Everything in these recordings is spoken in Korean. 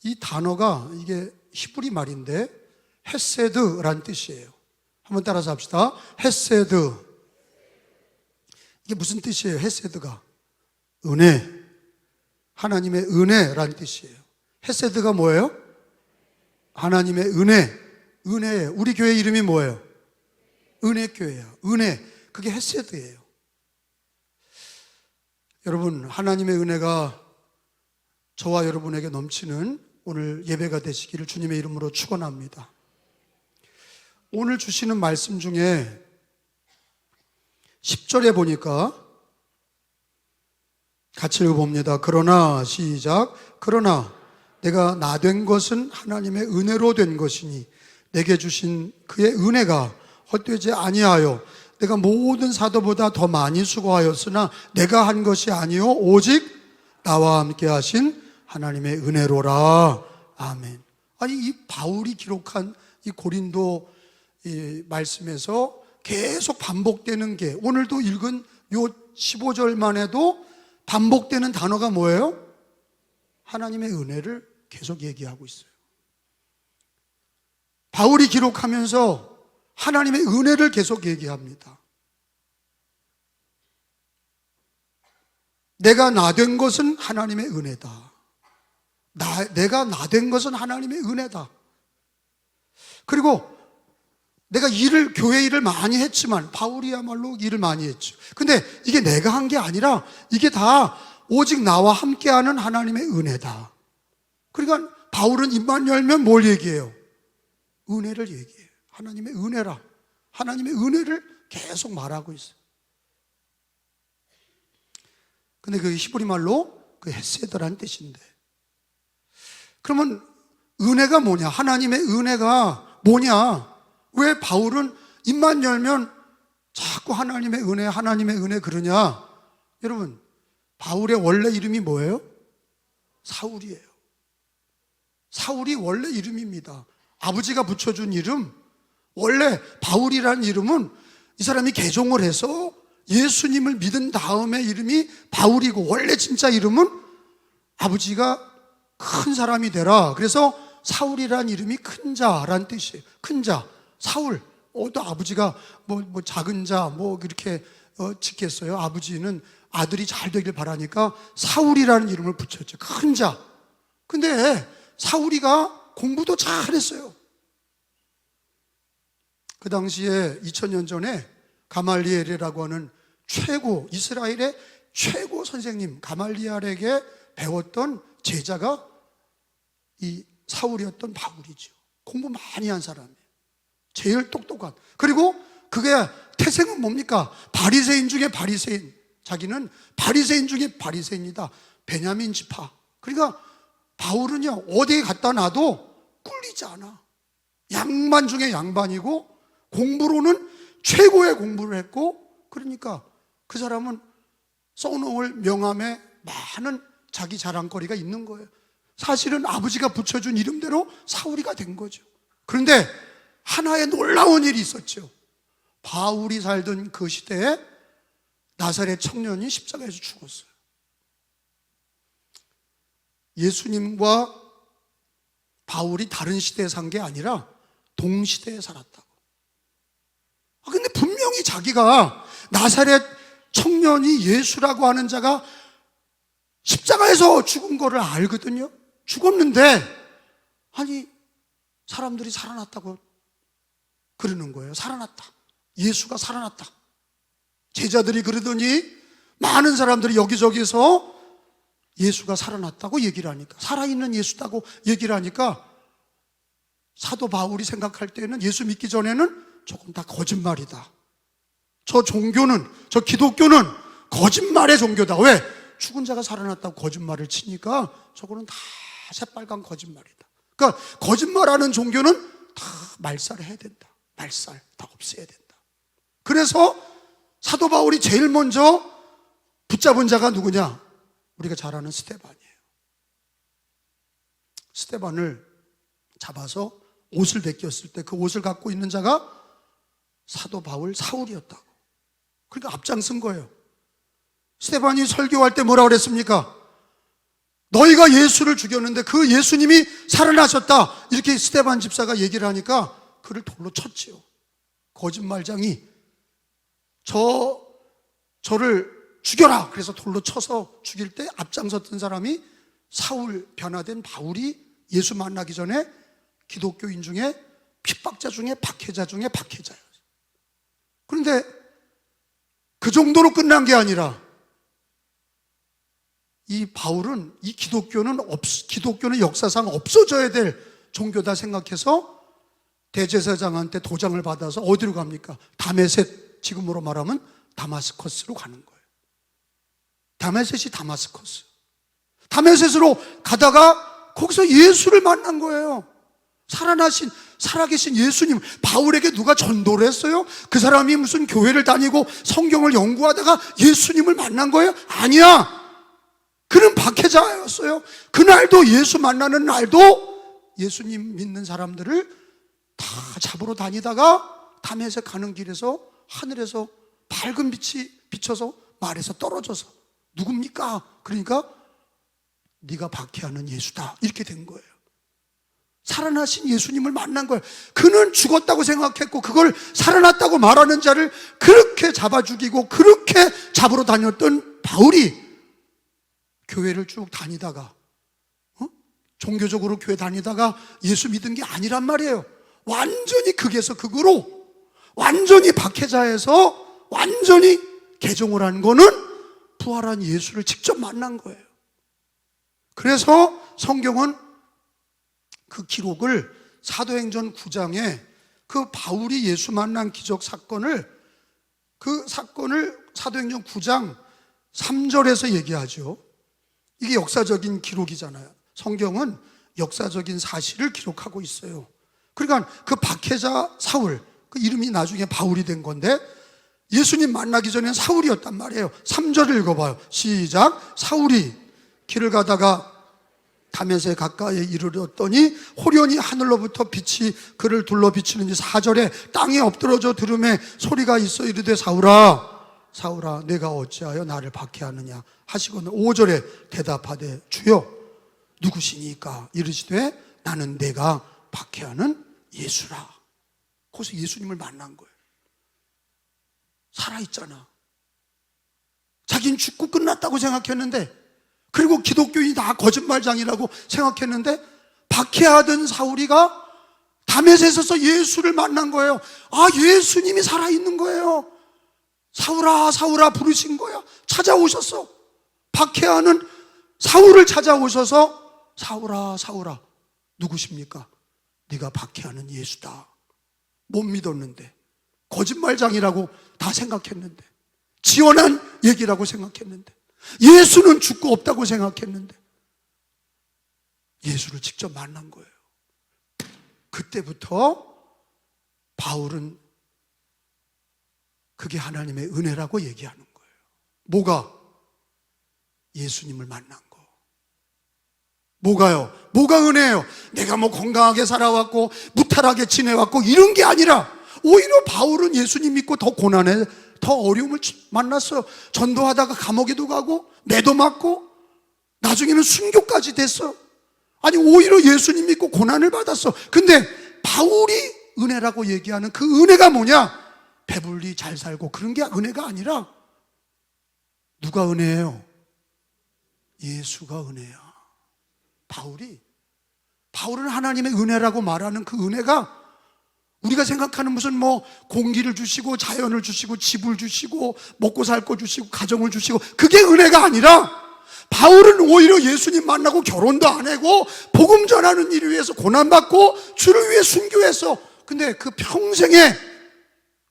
이 단어가 이게 히브리 말인데 헤세드라는 뜻이에요. 한번 따라서 합시다. 헤세드. 이게 무슨 뜻이에요? 헤세드가 은혜, 하나님의 은혜라는 뜻이에요. 헤세드가 뭐예요? 하나님의 은혜예요. 우리 교회 이름이 뭐예요? 은혜교회예요. 은혜, 그게 헤세드예요. 여러분, 하나님의 은혜가 저와 여러분에게 넘치는 오늘 예배가 되시기를 주님의 이름으로 축원합니다. 오늘 주시는 말씀 중에 10절에 보니까 같이 읽어봅니다. 그러나 시작. 그러나 내가 나 된 것은 하나님의 은혜로 된 것이니 내게 주신 그의 은혜가 헛되지 아니하여 내가 모든 사도보다 더 많이 수고하였으나 내가 한 것이 아니요 오직 나와 함께 하신 하나님의 은혜로라. 아멘. 아니, 이 바울이 기록한 이 고린도 이 말씀에서 계속 반복되는 게, 오늘도 읽은 요 15절만 해도 반복되는 단어가 뭐예요? 하나님의 은혜를 계속 얘기하고 있어요. 바울이 기록하면서 하나님의 은혜를 계속 얘기합니다. 내가 나 된 것은 하나님의 은혜다. 내가 나 된 것은 하나님의 은혜다. 그리고 내가 교회 일을 많이 했지만, 바울이야말로 일을 많이 했죠. 근데 이게 내가 한 게 아니라 이게 다 오직 나와 함께하는 하나님의 은혜다. 그러니까 바울은 입만 열면 뭘 얘기해요? 은혜를 얘기해요. 하나님의 은혜라. 하나님의 은혜를 계속 말하고 있어요. 근데 그 히브리 말로 그 헤세드라는 뜻인데, 그러면 은혜가 뭐냐? 하나님의 은혜가 뭐냐? 왜 바울은 입만 열면 자꾸 하나님의 은혜 그러냐? 여러분, 바울의 원래 이름이 뭐예요? 사울이에요. 사울이 원래 이름입니다. 아버지가 붙여준 이름. 원래 바울이라는 이름은 이 사람이 개종을 해서 예수님을 믿은 다음에 이름이 바울이고, 원래 진짜 이름은 아버지가 큰 사람이 되라. 그래서 사울이라는 이름이 큰 자라는 뜻이에요. 큰 자, 사울. 또 아버지가 뭐 작은 자 이렇게 짓겠어요. 아버지는 아들이 잘 되길 바라니까 사울이라는 이름을 붙였죠. 큰 자. 근데 사울이가 공부도 잘했어요. 그 당시에 2000년 전에 가말리엘이라고 하는 이스라엘의 최고 선생님 가말리엘에게 배웠던 제자가 이 사울이었던 바울이죠. 공부 많이 한 사람이에요. 제일 똑똑한. 그리고 그게 태생은 뭡니까? 바리새인 중에 바리새인. 자기는 바리새인 중에 바리새인이다. 베냐민 지파. 그러니까 바울은요, 어디에 갖다 놔도 꿀리지 않아. 양반 중에 양반이고, 공부로는 최고의 공부를 했고, 그러니까 그 사람은 써놓을 명함에 많은 자기 자랑거리가 있는 거예요. 사실은 아버지가 붙여준 이름대로 사울이가 된 거죠. 그런데 하나의 놀라운 일이 있었죠. 바울이 살던 그 시대에 나사렛 청년이 십자가에서 죽었어요. 예수님과 바울이 다른 시대에 산 게 아니라 동시대에 살았다고. 근데 분명히 자기가 나사렛 청년이 예수라고 하는 자가 십자가에서 죽은 거를 알거든요. 죽었는데, 아니, 사람들이 살아났다고 그러는 거예요. 살아났다. 예수가 살아났다. 제자들이 그러더니 많은 사람들이 여기저기서 예수가 살아났다고 얘기를 하니까, 살아있는 예수다고 얘기를 하니까, 사도 바울이 생각할 때는 예수 믿기 전에는 조금 다 거짓말이다. 저 기독교는 거짓말의 종교다. 왜? 죽은 자가 살아났다고 거짓말을 치니까 저거는 다 새빨간 거짓말이다. 그러니까 거짓말하는 종교는 다 말살을 해야 된다. 말살 다 없애야 된다. 그래서 사도 바울이 제일 먼저 붙잡은 자가 누구냐? 우리가 잘 아는 스데반이에요. 스데반을 잡아서 옷을 벗겼을 때 그 옷을 갖고 있는 자가 사도 바울 사울이었다고. 그러니까 앞장선 거예요. 스데반이 설교할 때 뭐라고 그랬습니까? 너희가 예수를 죽였는데 그 예수님이 살아나셨다, 이렇게 스데반 집사가 얘기를 하니까 그를 돌로 쳤지요. 거짓말장이 저를 죽여라, 그래서 돌로 쳐서 죽일 때 앞장섰던 사람이 사울, 변화된 바울이 예수 만나기 전에 기독교인 중에 핍박자 중에 박해자 중에 박해자예요. 그런데 그 정도로 끝난 게 아니라 이 바울은, 이 기독교는 역사상 없어져야 될 종교다 생각해서 대제사장한테 도장을 받아서 어디로 갑니까? 다메섹, 지금으로 말하면 다마스커스로 가는 거예요. 다메섹이 다마스커스. 다메섹으로 가다가 거기서 예수를 만난 거예요. 살아계신 예수님. 바울에게 누가 전도를 했어요? 그 사람이 무슨 교회를 다니고 성경을 연구하다가 예수님을 만난 거예요? 아니야. 그는 박해자였어요. 그날도, 예수 만나는 날도 예수님 믿는 사람들을 다 잡으러 다니다가 다메섹 가는 길에서 하늘에서 밝은 빛이 비쳐서 말에서 떨어져서 누굽니까? 그러니까 네가 박해하는 예수다, 이렇게 된 거예요. 살아나신 예수님을 만난 거예요. 그는 죽었다고 생각했고 그걸 살아났다고 말하는 자를 그렇게 잡아 죽이고 그렇게 잡으러 다녔던 바울이 교회를 쭉 다니다가 종교적으로 교회 다니다가 예수 믿은 게 아니란 말이에요. 완전히 극에서 극으로, 완전히 박해자에서 완전히 개종을 한 거는 부활한 예수를 직접 만난 거예요. 그래서 성경은 그 기록을 사도행전 9장에 그 바울이 예수 만난 기적 사건을, 그 사건을 사도행전 9장 3절에서 얘기하죠. 이게 역사적인 기록이잖아요. 성경은 역사적인 사실을 기록하고 있어요. 그러니까 그 박해자 사울, 그 이름이 나중에 바울이 된 건데 예수님 만나기 전에는 사울이었단 말이에요. 3절을 읽어봐요. 시작. 사울이 길을 가다가 다메섹 가까이에 이르렀더니 호련히 하늘로부터 빛이 그를 둘러 비치는지 4절에 땅에 엎드러져 들음에 소리가 있어 이르되 사울아 사울아 내가 어찌하여 나를 박해하느냐 하시고는 5절에 대답하되 주여 누구시니까 이르시되 나는 내가 박해하는 예수라. 거기서 예수님을 만난 거예요. 살아있잖아. 자기는 죽고 끝났다고 생각했는데, 그리고 기독교인이 다 거짓말장이라고 생각했는데 박해하던 사울이가 다메섹에서 예수를 만난 거예요. 아, 예수님이 살아있는 거예요. 사울아 사울아 부르신 거야. 찾아오셨어. 박해하는 사울을 찾아오셔서 사울아 사울아 누구십니까? 네가 박해하는 예수다. 못 믿었는데, 거짓말장이라고 다 생각했는데, 지어낸 얘기라고 생각했는데, 예수는 죽고 없다고 생각했는데 예수를 직접 만난 거예요. 그때부터 바울은 그게 하나님의 은혜라고 얘기하는 거예요. 뭐가? 예수님을 만난 거. 뭐가요? 뭐가 은혜예요? 내가 뭐 건강하게 살아왔고 무탈하게 지내왔고 이런 게 아니라 오히려 바울은 예수님 믿고 더 고난에, 더 어려움을 만났어요. 전도하다가 감옥에도 가고 매도 맞고 나중에는 순교까지 됐어. 아니 오히려 예수님 믿고 고난을 받았어. 근데 바울이 은혜라고 얘기하는 그 은혜가 뭐냐? 배불리 잘 살고 그런 게 은혜가 아니라 누가 은혜예요? 예수가 은혜야. 바울은 하나님의 은혜라고 말하는 그 은혜가 우리가 생각하는 무슨 뭐 공기를 주시고 자연을 주시고 집을 주시고 먹고 살 거 주시고 가정을 주시고 그게 은혜가 아니라 바울은 오히려 예수님 만나고 결혼도 안 하고 복음 전하는 일 위해서 고난받고 주를 위해 순교했어. 근데 그 평생에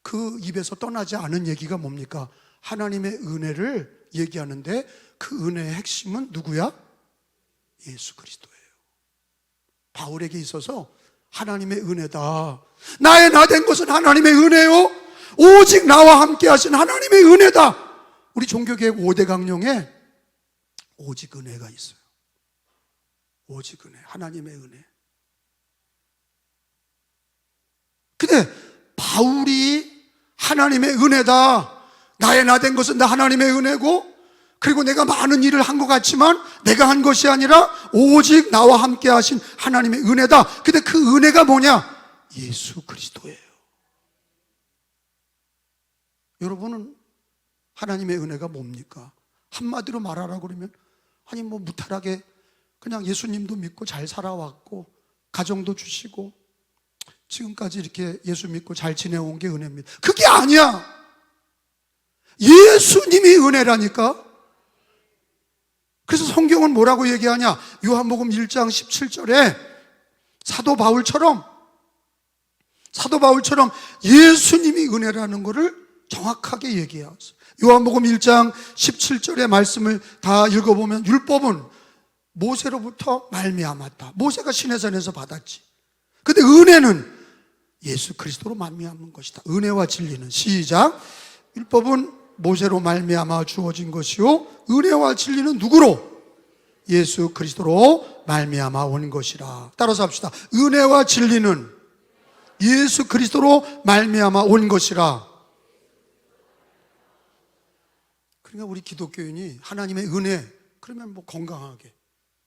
그 입에서 떠나지 않은 얘기가 뭡니까? 하나님의 은혜를 얘기하는데 그 은혜의 핵심은 누구야? 예수 그리스도예요. 바울에게 있어서 하나님의 은혜다. 나의 나 된 것은 하나님의 은혜요 오직 나와 함께 하신 하나님의 은혜다. 우리 종교개혁 5대 강령에 오직 은혜가 있어요. 오직 은혜, 하나님의 은혜. 근데 바울이 하나님의 은혜다, 나의 나 된 것은 다 하나님의 은혜고 그리고 내가 많은 일을 한 것 같지만 내가 한 것이 아니라 오직 나와 함께 하신 하나님의 은혜다. 근데 그 은혜가 뭐냐? 예수 그리스도예요. 여러분은 하나님의 은혜가 뭡니까? 한마디로 말하라고 그러면 아니 뭐 무탈하게 그냥 예수님도 믿고 잘 살아왔고 가정도 주시고 지금까지 이렇게 예수 믿고 잘 지내온 게 은혜입니다. 그게 아니야. 예수님이 은혜라니까. 그래서 성경은 뭐라고 얘기하냐? 요한복음 1장 17절에 사도 바울처럼 예수님이 은혜라는 것을 정확하게 얘기해요. 요한복음 1장 17절의 말씀을 다 읽어보면 율법은 모세로부터 말미암았다. 모세가 시내산에서 받았지. 근데 은혜는 예수 그리스도로 말미암은 것이다. 은혜와 진리는 시작. 율법은 모세로 말미암아 주어진 것이요 은혜와 진리는 누구로? 예수 그리스도로 말미암아 온 것이라. 따라서 합시다. 은혜와 진리는 예수 그리스도로 말미암아 온 것이라. 그러니까 우리 기독교인이 하나님의 은혜 그러면 뭐 건강하게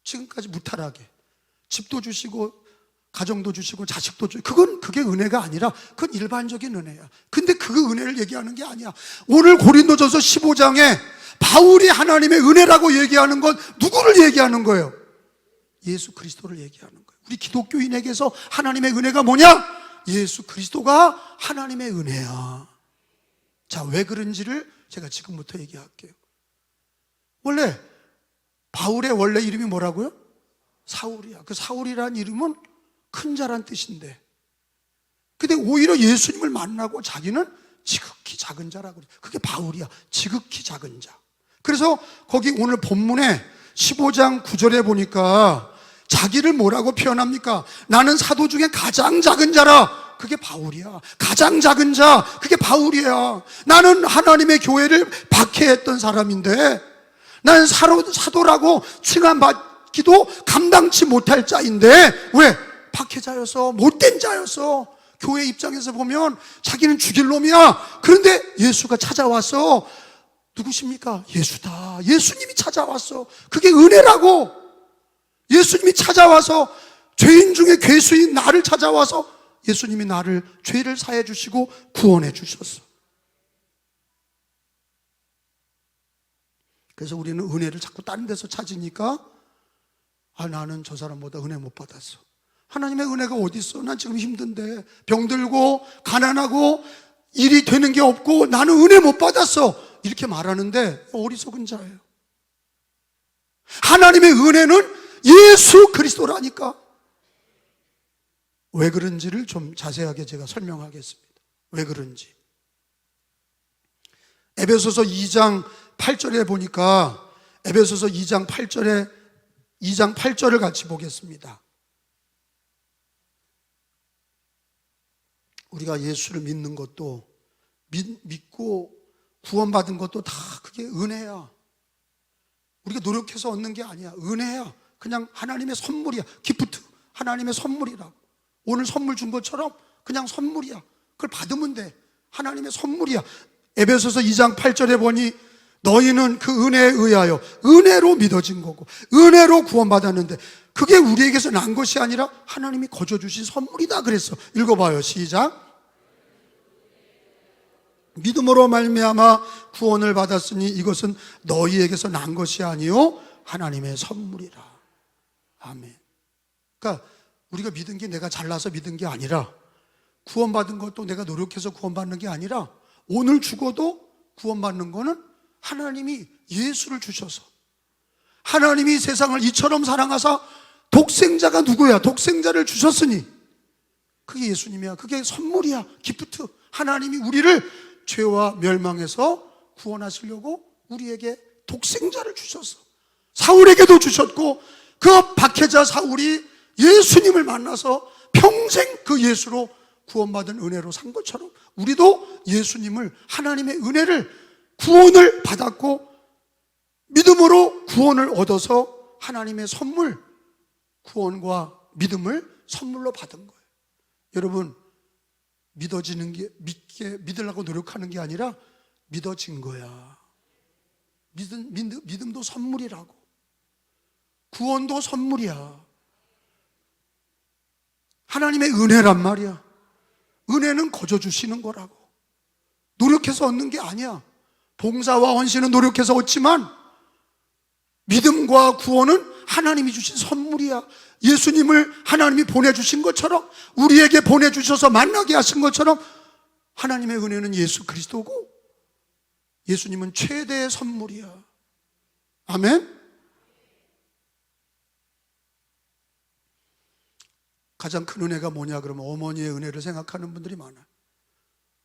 지금까지 무탈하게 집도 주시고 가정도 주시고 자식도 주시고 그게 은혜가 아니라 그건 일반적인 은혜야. 근데 그 은혜를 얘기하는 게 아니야. 오늘 고린도전서 15장에 바울이 하나님의 은혜라고 얘기하는 건 누구를 얘기하는 거예요? 예수 그리스도를 얘기하는 거예요. 우리 기독교인에게서 하나님의 은혜가 뭐냐? 예수 그리스도가 하나님의 은혜야. 자, 왜 그런지를 제가 지금부터 얘기할게요. 원래 바울의 원래 이름이 뭐라고요? 사울이야. 그 사울이라는 이름은 큰 자란 뜻인데, 근데 오히려 예수님을 만나고 자기는 지극히 작은 자라고 그래. 그게 바울이야. 지극히 작은 자. 그래서 거기 오늘 본문에 15장 9절에 보니까 자기를 뭐라고 표현합니까? 나는 사도 중에 가장 작은 자라. 그게 바울이야. 가장 작은 자, 그게 바울이야. 나는 하나님의 교회를 박해했던 사람인데 나는 사도라고 칭함받기도 감당치 못할 자인데 왜? 박해자여서 못된 자여서 교회 입장에서 보면 자기는 죽일 놈이야. 그런데 예수가 찾아와서 누구십니까? 예수다. 예수님이 찾아왔어. 그게 은혜라고. 예수님이 찾아와서 죄인 중에 괴수인 나를 찾아와서 예수님이 나를 죄를 사해 주시고 구원해 주셨어. 그래서 우리는 은혜를 자꾸 다른 데서 찾으니까 나는 저 사람보다 은혜 못 받았어. 하나님의 은혜가 어디 있어? 난 지금 힘든데 병들고 가난하고 일이 되는 게 없고 나는 은혜 못 받았어. 이렇게 말하는데 어리석은 자예요. 하나님의 은혜는 예수 그리스도라니까. 왜 그런지를 좀 자세하게 제가 설명하겠습니다. 왜 그런지. 에베소서 2장 8절에 보니까 에베소서 2장 8절을 같이 보겠습니다. 우리가 예수를 믿는 것도 믿고 구원받은 것도 다 그게 은혜야. 우리가 노력해서 얻는 게 아니야. 은혜야. 그냥 하나님의 선물이야. 기프트. 하나님의 선물이라. 오늘 선물 준 것처럼 그냥 선물이야. 그걸 받으면 돼. 하나님의 선물이야. 에베소서 2장 8절에 보니 너희는 그 은혜에 의하여 은혜로 믿어진 거고 은혜로 구원받았는데 그게 우리에게서 난 것이 아니라 하나님이 거저 주신 선물이다 그랬어. 읽어봐요. 시작. 믿음으로 말미암아 구원을 받았으니 이것은 너희에게서 난 것이 아니요 하나님의 선물이라. 아멘. 그러니까 우리가 믿은 게 내가 잘나서 믿은 게 아니라 구원받은 것도 내가 노력해서 구원받는 게 아니라 오늘 죽어도 구원받는 거는 하나님이 예수를 주셔서 하나님이 세상을 이처럼 사랑하사 독생자가 누구야? 독생자를 주셨으니 그게 예수님이야. 그게 선물이야. 기프트. 하나님이 우리를 죄와 멸망에서 구원하시려고 우리에게 독생자를 주셨어. 사울에게도 주셨고 그 박해자 사울이 예수님을 만나서 평생 그 예수로 구원받은 은혜로 산 것처럼 우리도 예수님을 하나님의 은혜를 구원을 받았고 믿음으로 구원을 얻어서 하나님의 선물 구원과 믿음을 선물로 받은 거예요. 여러분 믿어지는 게 믿으려고 노력하는 게 아니라 믿어진 거야. 믿음도 선물이라고. 구원도 선물이야. 하나님의 은혜란 말이야. 은혜는 거저 주시는 거라고. 노력해서 얻는 게 아니야. 봉사와 헌신은 노력해서 얻지만 믿음과 구원은 하나님이 주신 선물이야. 예수님을 하나님이 보내주신 것처럼, 우리에게 보내주셔서 만나게 하신 것처럼 하나님의 은혜는 예수 그리스도고 예수님은 최대의 선물이야. 아멘? 가장 큰 은혜가 뭐냐 그러면 어머니의 은혜를 생각하는 분들이 많아요.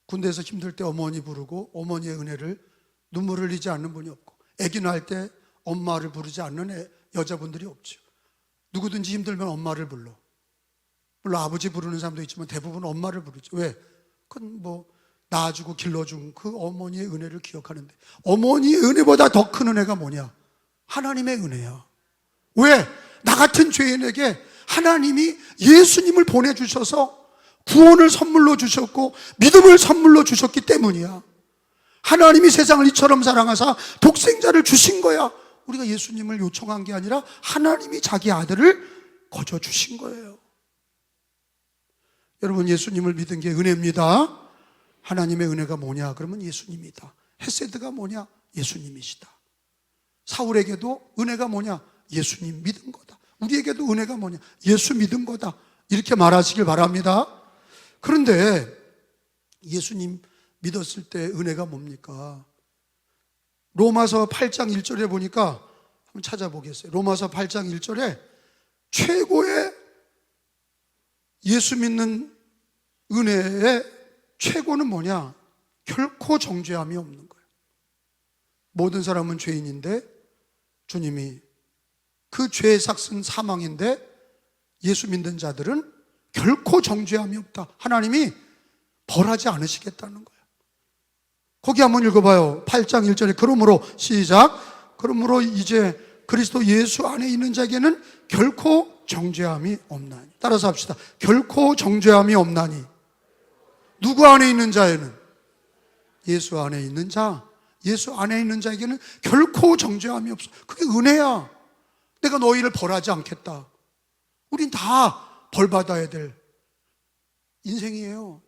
군대에서 힘들 때 어머니 부르고 어머니의 은혜를 눈물 흘리지 않는 분이 없고, 아기 낳을 때 엄마를 부르지 않는 여자분들이 없죠. 누구든지 힘들면 엄마를 불러. 물론 아버지 부르는 사람도 있지만 대부분 엄마를 부르죠. 왜? 그건 뭐 낳아주고 길러준 그 어머니의 은혜를 기억하는데, 어머니의 은혜보다 더 큰 은혜가 뭐냐? 하나님의 은혜야. 왜? 나 같은 죄인에게 하나님이 예수님을 보내주셔서 구원을 선물로 주셨고 믿음을 선물로 주셨기 때문이야. 하나님이 세상을 이처럼 사랑하사 독생자를 주신 거야. 우리가 예수님을 요청한 게 아니라 하나님이 자기 아들을 거저 주신 거예요. 여러분, 예수님을 믿은 게 은혜입니다. 하나님의 은혜가 뭐냐 그러면 예수님이다. 헤세드가 뭐냐? 예수님이시다. 사울에게도 은혜가 뭐냐? 예수님 믿은 거다. 우리에게도 은혜가 뭐냐? 예수 믿은 거다. 이렇게 말하시길 바랍니다. 그런데 예수님 믿었을 때 은혜가 뭡니까? 로마서 8장 1절에 보니까 한번 찾아보겠어요. 로마서 8장 1절에 최고의 예수 믿는 은혜의 최고는 뭐냐? 결코 정죄함이 없는 거예요. 모든 사람은 죄인인데 주님이 그 죄의 삭은 사망인데 예수 믿는 자들은 결코 정죄함이 없다. 하나님이 벌하지 않으시겠다는 거예요. 거기 한번 읽어봐요. 8장 1절에 그러므로 시작. 그러므로 이제 그리스도 예수 안에 있는 자에게는 결코 정죄함이 없나니. 따라서 합시다. 결코 정죄함이 없나니. 누구 안에 있는 자에는? 예수 안에 있는 자. 예수 안에 있는 자에게는 결코 정죄함이 없어. 그게 은혜야. 내가 너희를 벌하지 않겠다. 우린 다 벌받아야 될 인생이에요.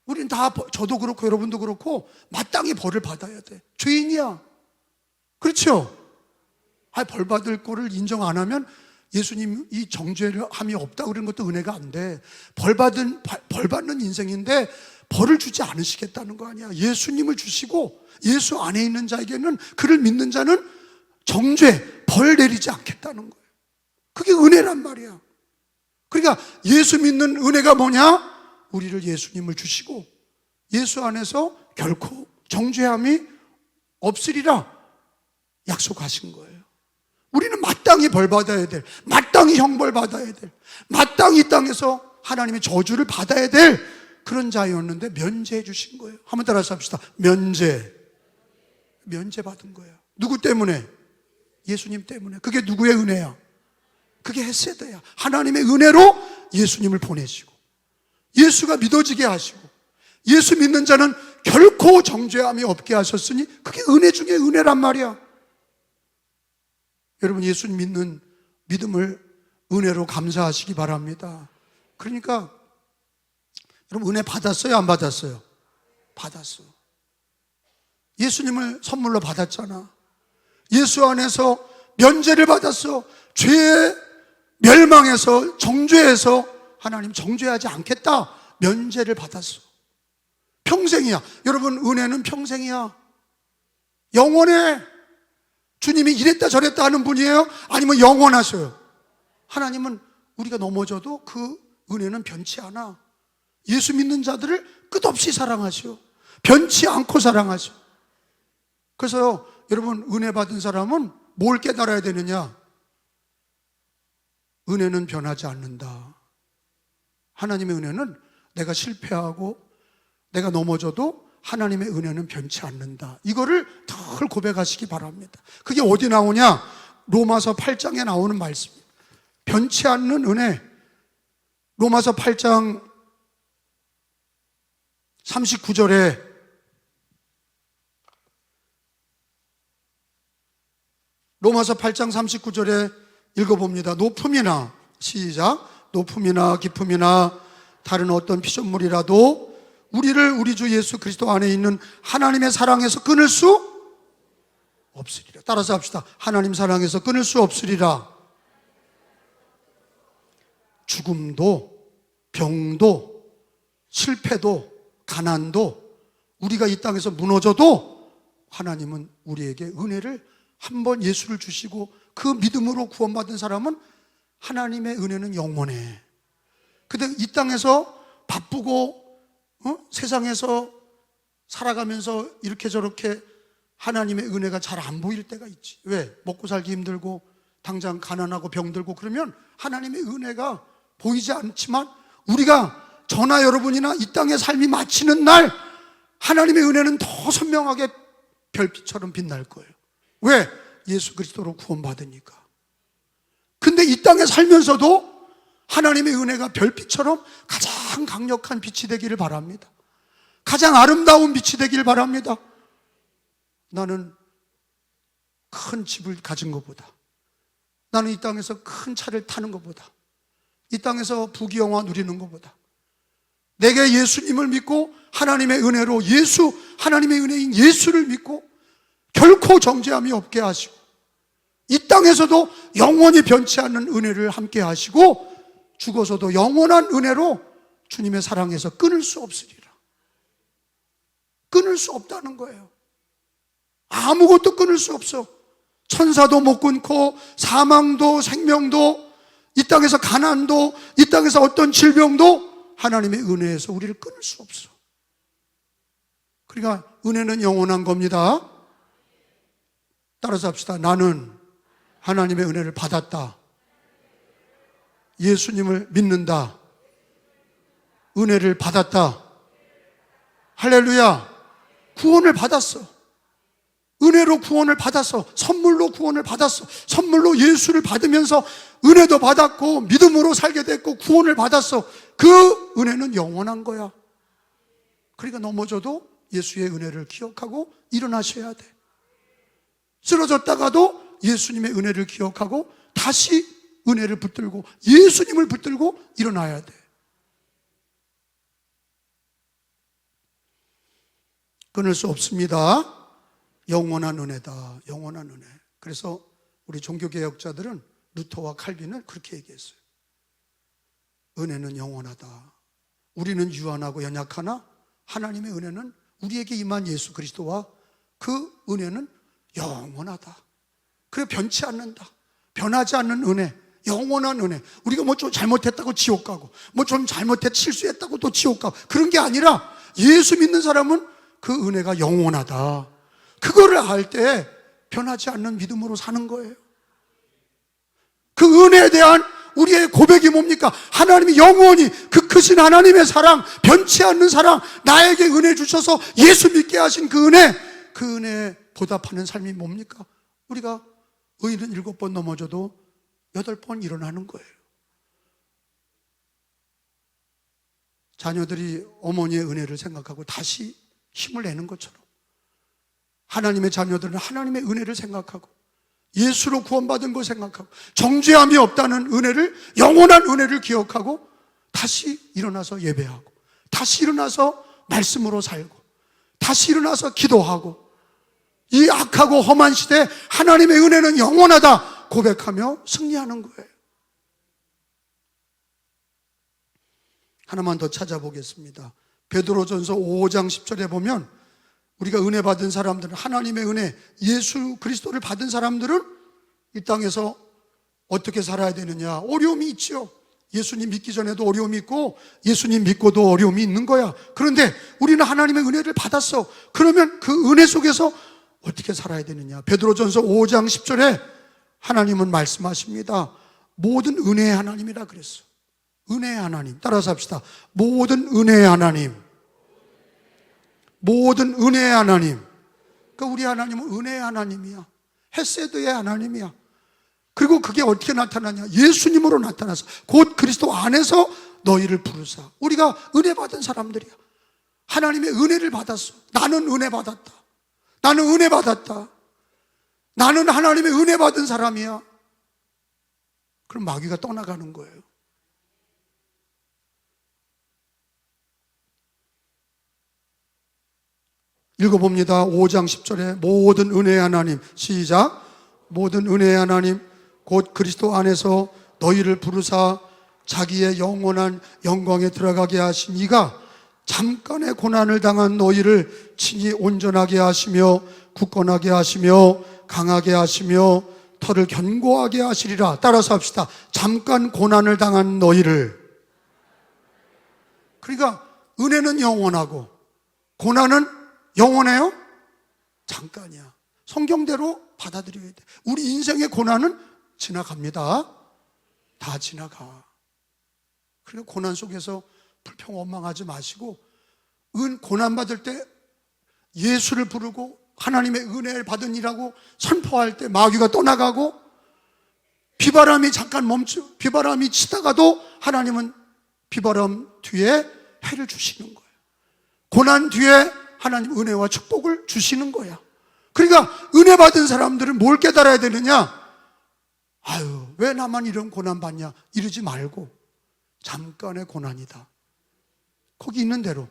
우린 다, 저도 그렇고 여러분도 그렇고 마땅히 벌을 받아야 돼. 죄인이야. 그렇죠? 벌받을 거를 인정 안 하면 예수님이 정죄함이 없다 그런 것도 은혜가 안 돼. 벌받는 인생인데 벌을 주지 않으시겠다는 거 아니야. 예수님을 주시고 예수 안에 있는 자에게는, 그를 믿는 자는 정죄, 벌 내리지 않겠다는 거예요. 그게 은혜란 말이야. 그러니까 예수 믿는 은혜가 뭐냐? 우리를 예수님을 주시고 예수 안에서 결코 정죄함이 없으리라 약속하신 거예요. 우리는 마땅히 벌받아야 될, 마땅히 형벌 받아야 될, 마땅히 이 땅에서 하나님의 저주를 받아야 될 그런 자였는데 면제해 주신 거예요. 한번 따라서 합시다. 면제받은 거예요. 누구 때문에? 예수님 때문에. 그게 누구의 은혜야? 그게 헤세드야. 하나님의 은혜로 예수님을 보내시고 예수가 믿어지게 하시고 예수 믿는 자는 결코 정죄함이 없게 하셨으니 그게 은혜 중에 은혜란 말이야. 여러분, 예수님 믿는 믿음을 은혜로 감사하시기 바랍니다. 그러니까 여러분, 은혜 받았어요? 안 받았어요? 받았어. 예수님을 선물로 받았잖아. 예수 안에서 면제를 받았어. 죄의 멸망에서, 정죄에서 하나님 정죄하지 않겠다, 면제를 받았어. 평생이야. 여러분, 은혜는 평생이야. 영원해. 주님이 이랬다 저랬다 하는 분이에요? 아니면 영원하셔요? 하나님은 우리가 넘어져도 그 은혜는 변치 않아. 예수 믿는 자들을 끝없이 사랑하시오. 변치 않고 사랑하시오. 그래서 여러분, 은혜 받은 사람은 뭘 깨달아야 되느냐? 은혜는 변하지 않는다. 하나님의 은혜는 내가 실패하고 내가 넘어져도 하나님의 은혜는 변치 않는다. 이거를 늘 고백하시기 바랍니다. 그게 어디 나오냐? 로마서 8장에 나오는 말씀입니다. 변치 않는 은혜. 로마서 8장 39절에 로마서 8장 39절에 읽어봅니다. 높음이나, 시작, 높음이나 깊음이나 다른 어떤 피조물이라도 우리를 우리 주 예수 그리스도 안에 있는 하나님의 사랑에서 끊을 수 없으리라. 따라서 합시다. 하나님 사랑에서 끊을 수 없으리라. 죽음도, 병도, 실패도, 가난도, 우리가 이 땅에서 무너져도 하나님은 우리에게 은혜를 한번 예수를 주시고 그 믿음으로 구원받은 사람은 하나님의 은혜는 영원해. 근데 이 땅에서 바쁘고 세상에서 살아가면서 이렇게 저렇게 하나님의 은혜가 잘 안 보일 때가 있지. 왜? 먹고 살기 힘들고 당장 가난하고 병들고 그러면 하나님의 은혜가 보이지 않지만 우리가 저나 여러분이나 이 땅의 삶이 마치는 날 하나님의 은혜는 더 선명하게 별빛처럼 빛날 거예요. 왜? 예수 그리스도로 구원받으니까. 근데 이 땅에 살면서도 하나님의 은혜가 별빛처럼 가장 강력한 빛이 되기를 바랍니다. 가장 아름다운 빛이 되기를 바랍니다. 나는 큰 집을 가진 것보다, 나는 이 땅에서 큰 차를 타는 것보다, 이 땅에서 부귀영화 누리는 것보다 내게 예수님을 믿고 하나님의 은혜로 하나님의 은혜인 예수를 믿고 결코 정죄함이 없게 하시고 이 땅에서도 영원히 변치 않는 은혜를 함께 하시고 죽어서도 영원한 은혜로 주님의 사랑에서 끊을 수 없으리라. 끊을 수 없다는 거예요. 아무것도 끊을 수 없어. 천사도 못 끊고 사망도 생명도 이 땅에서 가난도 이 땅에서 어떤 질병도 하나님의 은혜에서 우리를 끊을 수 없어. 그러니까 은혜는 영원한 겁니다. 따라서 합시다. 나는 하나님의 은혜를 받았다. 예수님을 믿는다. 은혜를 받았다. 할렐루야. 구원을 받았어. 은혜로 구원을 받았어. 선물로 구원을 받았어. 선물로 예수를 받으면서 은혜도 받았고 믿음으로 살게 됐고 구원을 받았어. 그 은혜는 영원한 거야. 그러니까 넘어져도 예수의 은혜를 기억하고 일어나셔야 돼. 쓰러졌다가도 예수님의 은혜를 기억하고 다시 은혜를 붙들고 예수님을 붙들고 일어나야 돼. 끊을 수 없습니다. 영원한 은혜다. 영원한 은혜. 그래서 우리 종교개혁자들은 루터와 칼빈은 그렇게 얘기했어요. 은혜는 영원하다. 우리는 유한하고 연약하나 하나님의 은혜는 우리에게 임한 예수 그리스도와 그 은혜는 영원하다. 그래 변치 않는다. 변하지 않는 은혜, 영원한 은혜. 우리가 뭐 좀 잘못했다고 지옥 가고 뭐 좀 실수했다고 또 지옥 가고 그런 게 아니라 예수 믿는 사람은 그 은혜가 영원하다. 그거를 알 때 변하지 않는 믿음으로 사는 거예요. 그 은혜에 대한 우리의 고백이 뭡니까? 하나님이 영원히 그 크신 하나님의 사랑, 변치 않는 사랑, 나에게 은혜 주셔서 예수 믿게 하신 그 은혜에 보답하는 삶이 뭡니까? 우리가 의인은 7번 넘어져도 8번 일어나는 거예요. 자녀들이 어머니의 은혜를 생각하고 다시 힘을 내는 것처럼 하나님의 자녀들은 하나님의 은혜를 생각하고 예수로 구원받은 걸 생각하고 정죄함이 없다는 은혜를, 영원한 은혜를 기억하고 다시 일어나서 예배하고 다시 일어나서 말씀으로 살고 다시 일어나서 기도하고 이 악하고 험한 시대에 하나님의 은혜는 영원하다 고백하며 승리하는 거예요. 하나만 더 찾아보겠습니다. 베드로전서 5장 10절에 보면 우리가 은혜 받은 사람들은, 하나님의 은혜, 예수 그리스도를 받은 사람들은 이 땅에서 어떻게 살아야 되느냐? 어려움이 있죠. 예수님 믿기 전에도 어려움이 있고 예수님 믿고도 어려움이 있는 거야. 그런데 우리는 하나님의 은혜를 받았어. 그러면 그 은혜 속에서 어떻게 살아야 되느냐? 베드로전서 5장 10절에 하나님은 말씀하십니다. 모든 은혜의 하나님이라 그랬어. 은혜의 하나님. 따라서 합시다. 모든 은혜의 하나님. 모든 은혜의 하나님. 그러니까 우리 하나님은 은혜의 하나님이야. 헤세드의 하나님이야. 그리고 그게 어떻게 나타나냐? 예수님으로 나타나서 곧 그리스도 안에서 너희를 부르사. 우리가 은혜 받은 사람들이야. 하나님의 은혜를 받았어. 나는 은혜 받았다. 나는 은혜 받았다. 나는 하나님의 은혜 받은 사람이야. 그럼 마귀가 떠나가는 거예요. 읽어봅니다. 5장 10절에 모든 은혜의 하나님, 시작. 모든 은혜의 하나님 곧 그리스도 안에서 너희를 부르사 자기의 영원한 영광에 들어가게 하신 이가 잠깐의 고난을 당한 너희를 친히 온전하게 하시며 굳건하게 하시며 강하게 하시며 털을 견고하게 하시리라. 따라서 합시다. 잠깐 고난을 당한 너희를. 그러니까 은혜는 영원하고 고난은 영원해요? 잠깐이야. 성경대로 받아들여야 돼. 우리 인생의 고난은 지나갑니다. 다 지나가. 그러니까 고난 속에서 불평 원망하지 마시고 고난받을 때 예수를 부르고 하나님의 은혜를 받으니라고 선포할 때 마귀가 떠나가고, 비바람이 잠깐 비바람이 치다가도 하나님은 비바람 뒤에 해를 주시는 거예요. 고난 뒤에 하나님 은혜와 축복을 주시는 거야. 그러니까 은혜 받은 사람들은 뭘 깨달아야 되느냐? 아유, 왜 나만 이런 고난 받냐 이러지 말고, 잠깐의 고난이다. 거기 있는 대로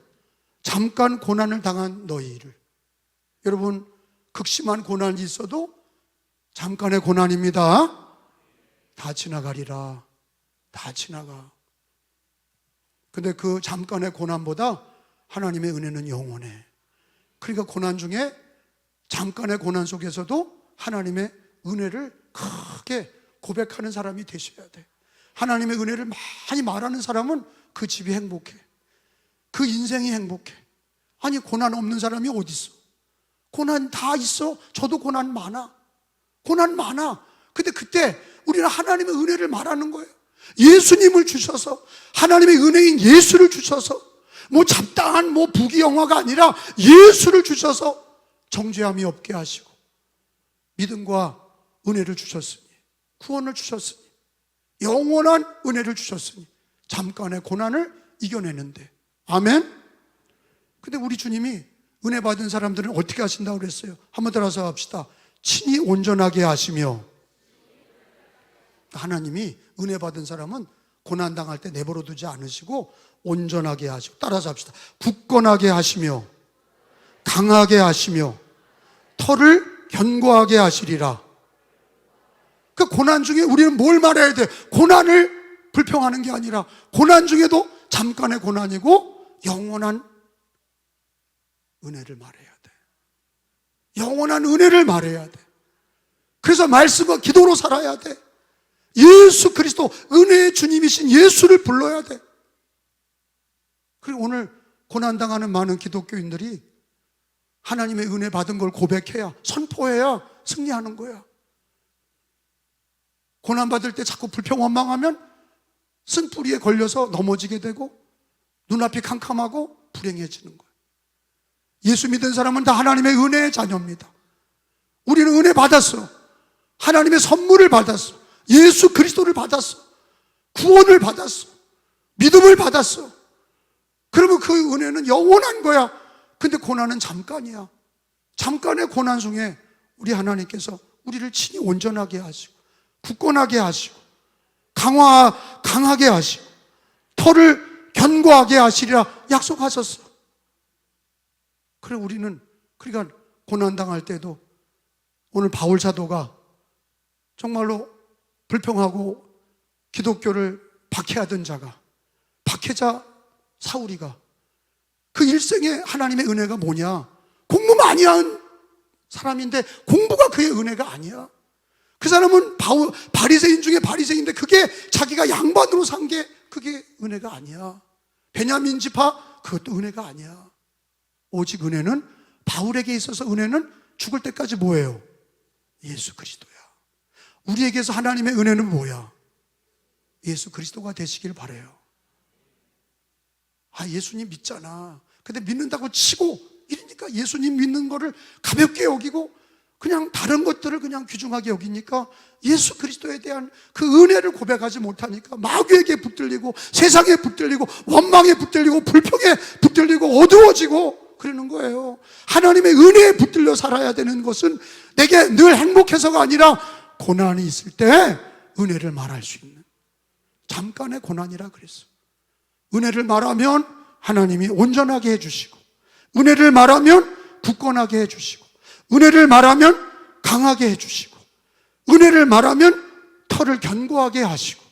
잠깐 고난을 당한 너희를. 여러분, 극심한 고난이 있어도 잠깐의 고난입니다. 다 지나가리라. 다 지나가. 근데 그 잠깐의 고난보다 하나님의 은혜는 영원해. 그러니까 고난 중에, 잠깐의 고난 속에서도 하나님의 은혜를 크게 고백하는 사람이 되셔야 돼. 하나님의 은혜를 많이 말하는 사람은 그 집이 행복해. 그 인생이 행복해. 아니, 고난 없는 사람이 어디 있어? 고난 다 있어. 저도 고난 많아. 고난 많아. 근데 그때 우리는 하나님의 은혜를 말하는 거예요. 예수님을 주셔서, 하나님의 은혜인 예수를 주셔서, 뭐 잡다한 부귀영화가 아니라 예수를 주셔서 정죄함이 없게 하시고 믿음과 은혜를 주셨으니, 구원을 주셨으니, 영원한 은혜를 주셨으니 잠깐의 고난을 이겨내는데. 아멘. 근데 우리 주님이 은혜 받은 사람들은 어떻게 하신다고 그랬어요? 한번 따라서 합시다. 친히 온전하게 하시며. 하나님이 은혜 받은 사람은 고난 당할 때 내버려 두지 않으시고 온전하게 하시고, 따라서 합시다. 굳건하게 하시며 강하게 하시며 털을 견고하게 하시리라. 그 고난 중에 우리는 뭘 말해야 돼? 고난을 불평하는 게 아니라 고난 중에도 잠깐의 고난이고 영원한 은혜를 말해야 돼. 영원한 은혜를 말해야 돼. 그래서 말씀과 기도로 살아야 돼. 예수 그리스도, 은혜의 주님이신 예수를 불러야 돼. 그리고 오늘 고난당하는 많은 기독교인들이 하나님의 은혜 받은 걸 고백해야, 선포해야 승리하는 거야. 고난받을 때 자꾸 불평 원망하면 쓴뿌리에 걸려서 넘어지게 되고 눈앞이 캄캄하고 불행해지는 거야. 예수 믿은 사람은 다 하나님의 은혜의 자녀입니다. 우리는 은혜 받았어. 하나님의 선물을 받았어. 예수 그리스도를 받았어. 구원을 받았어. 믿음을 받았어. 그러면 그 은혜는 영원한 거야. 근데 고난은 잠깐이야. 잠깐의 고난 중에 우리 하나님께서 우리를 친히 온전하게 하시고 굳건하게 하시고 강하게 하시고 털을 견고하게 하시리라 약속하셨어. 그래, 우리는 그러니까 고난당할 때도 오늘 바울 사도가 정말로 불평하고 기독교를 박해하던 자가, 박해자 사울이가 그 일생에 하나님의 은혜가 뭐냐? 공부 많이 한 사람인데 공부가 그의 은혜가 아니야. 그 사람은 바리새인 중에 바리새인인데 그게 자기가 양반으로 산 게 그게 은혜가 아니야. 베냐민 지파, 그것도 은혜가 아니야. 오직 은혜는, 바울에게 있어서 은혜는 죽을 때까지 뭐예요? 예수 그리스도야. 우리에게서 하나님의 은혜는 뭐야? 예수 그리스도가 되시길 바라요. 아, 예수님 믿잖아. 근데 믿는다고 치고 이러니까 예수님 믿는 거를 가볍게 여기고 그냥 다른 것들을 그냥 귀중하게 여기니까 예수 그리스도에 대한 그 은혜를 고백하지 못하니까 마귀에게 붙들리고 세상에 붙들리고 원망에 붙들리고 불평에 붙들리고 어두워지고 그러는 거예요. 하나님의 은혜에 붙들려 살아야 되는 것은 내게 늘 행복해서가 아니라 고난이 있을 때 은혜를 말할 수 있는, 잠깐의 고난이라 그랬어. 은혜를 말하면 하나님이 온전하게 해주시고, 은혜를 말하면 굳건하게 해주시고, 은혜를 말하면 강하게 해주시고, 은혜를 말하면 털을 견고하게 하시고,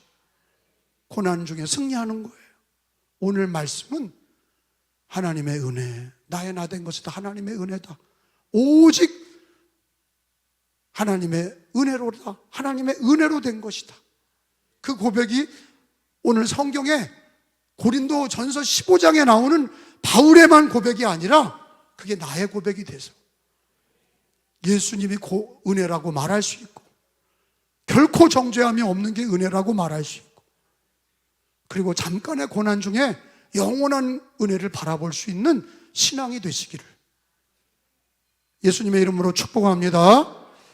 고난 중에 승리하는 거예요. 오늘 말씀은 하나님의 은혜, 나의 나 된 것이다. 하나님의 은혜다. 오직 하나님의 은혜로다. 하나님의 은혜로 된 것이다. 그 고백이 오늘 성경에 고린도 전서 15장에 나오는 바울의만 고백이 아니라 그게 나의 고백이 돼서 예수님이 은혜라고 말할 수 있고, 결코 정죄함이 없는 게 은혜라고 말할 수 있고, 그리고 잠깐의 고난 중에 영원한 은혜를 바라볼 수 있는 신앙이 되시기를 예수님의 이름으로 축복합니다.